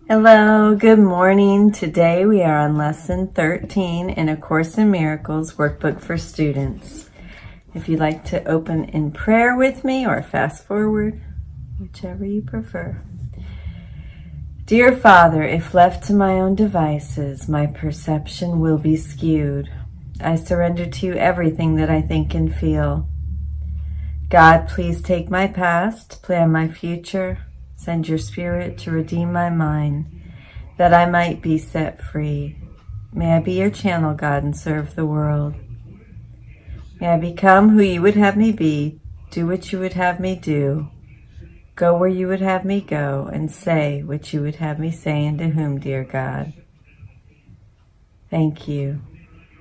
Hello, good morning. Today we are on Lesson 13 in A Course in Miracles workbook for students. If you'd like to open in prayer with me or fast forward, whichever you prefer. Dear Father, if left to my own devices, my perception will be skewed. I surrender to you everything that I think and feel. God, please take my past, plan my future. Send your Spirit to redeem my mind, that I might be set free. May I be your channel, God, and serve the world. May I become who you would have me be, do what you would have me do, go where you would have me go, and say what you would have me say, and to whom, dear God. Thank you.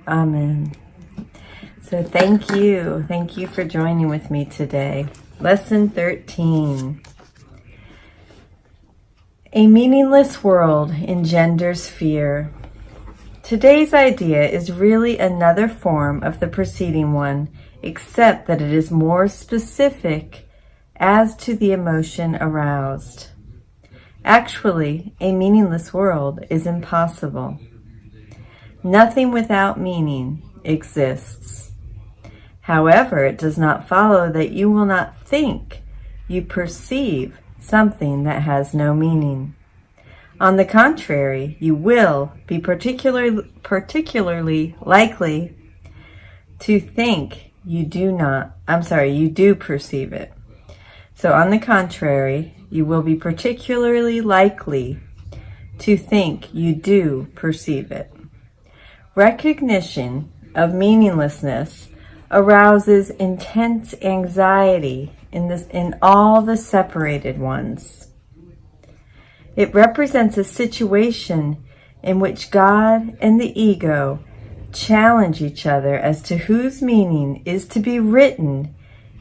Amen. So thank you. Thank you for joining with me today. Lesson 13. A meaningless world engenders fear. Today's idea is really another form of the preceding one, except that it is more specific as to the emotion aroused. Actually, a meaningless world is impossible. Nothing without meaning exists. However, it does not follow that you will not think, you perceive something that has no meaning. On the contrary, you will be particularly likely to think you do perceive it. So on the contrary, you will be particularly likely to think you do perceive it. Recognition of meaninglessness arouses intense anxiety in all the separated ones. It represents a situation in which God and the ego challenge each other as to whose meaning is to be written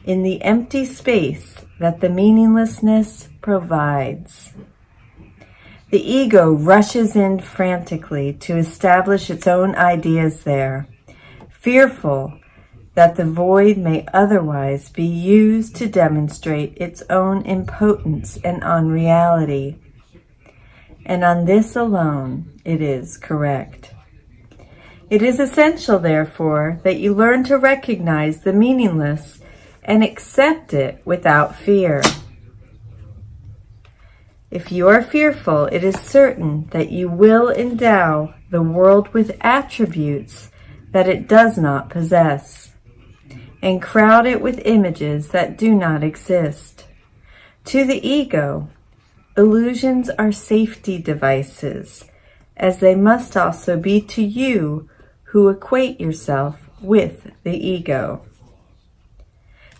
in the empty space that the meaninglessness provides. The ego rushes in frantically to establish its own ideas there, fearful that the void may otherwise be used to demonstrate its own impotence and unreality. And on this alone it is correct. It is essential, therefore, that you learn to recognize the meaningless and accept it without fear. If you are fearful, it is certain that you will endow the world with attributes that it does not possess, and crowd it with images that do not exist. To the ego, illusions are safety devices, as they must also be to you who equate yourself with the ego.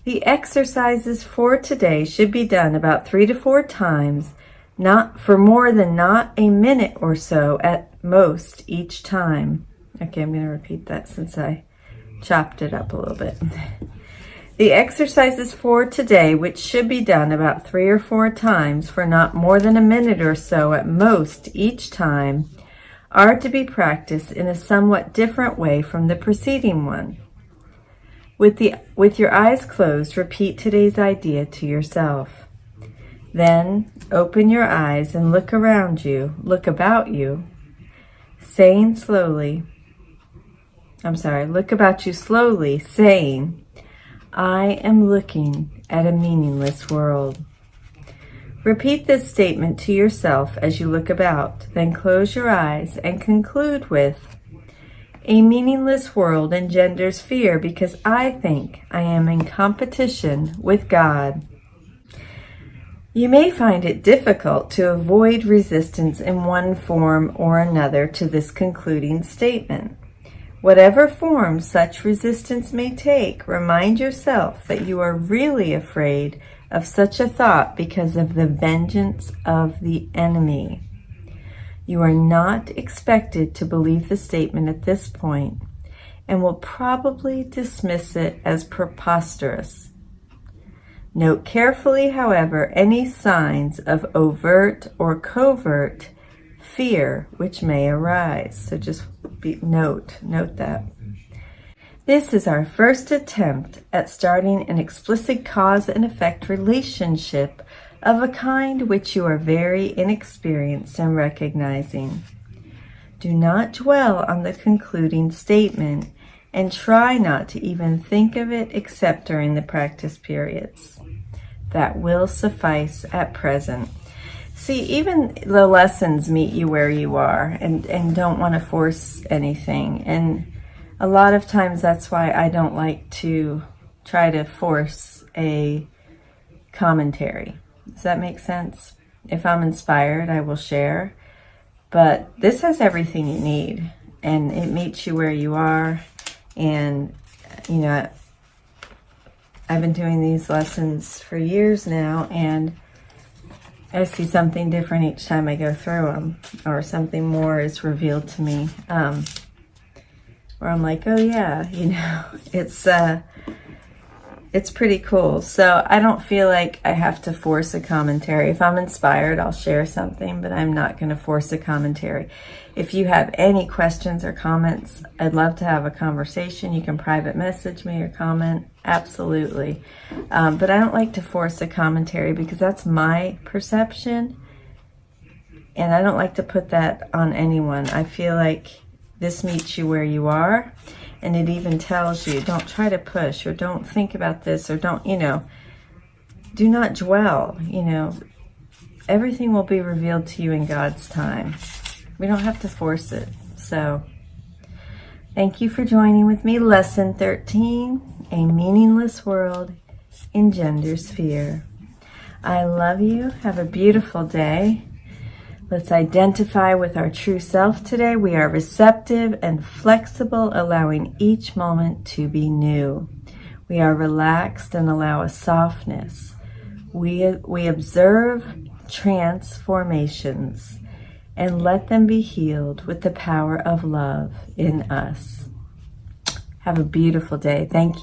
The exercises for today should be done about 3 to 4 times, not for more than not a minute or so at most each time. Okay, I'm going to repeat that since I chopped it up a little bit. The exercises for today, which should be done about 3 or 4 times for not more than a minute or so at most each time, are to be practiced in a somewhat different way from the preceding one. With your eyes closed, repeat today's idea to yourself. Then open your eyes and look about you, saying slowly, look about you slowly, saying, I am looking at a meaningless world. Repeat this statement to yourself as you look about, then close your eyes and conclude with, a meaningless world engenders fear because I think I am in competition with God. You may find it difficult to avoid resistance in one form or another to this concluding statement. Whatever form such resistance may take, remind yourself that you are really afraid of such a thought because of the vengeance of the enemy. You are not expected to believe the statement at this point and will probably dismiss it as preposterous. Note carefully, however, any signs of overt or covert fear which may arise. So just note that. This is our first attempt at starting an explicit cause and effect relationship of a kind which you are very inexperienced in recognizing. Do not dwell on the concluding statement, and try not to even think of it except during the practice periods. That will suffice at present. See, even the lessons meet you where you are and don't want to force anything. And a lot of times that's why I don't like to try to force a commentary. Does that make sense? If I'm inspired, I will share. But this has everything you need, and it meets you where you are. And, you know, I've been doing these lessons for years now, and I see something different each time I go through them, or something more is revealed to me, where I'm like, oh yeah, you know, it's pretty cool. So I don't feel like I have to force a commentary. If I'm inspired, I'll share something, but I'm not going to force a commentary. If you have any questions or comments, I'd love to have a conversation. You can private message me or comment. Absolutely. But I don't like to force a commentary because that's my perception. And I don't like to put that on anyone. I feel like this meets you where you are. And it even tells you, don't try to push, or don't think about this, or don't, you know, do not dwell, you know. Everything will be revealed to you in God's time. We don't have to force it. So, thank you for joining with me. Lesson 13, A Meaningless World Engenders Fear. I love you. Have a beautiful day. Let's identify with our true self today. We are receptive and flexible, allowing each moment to be new. We are relaxed and allow a softness. We observe transformations and let them be healed with the power of love in us. Have a beautiful day. Thank you.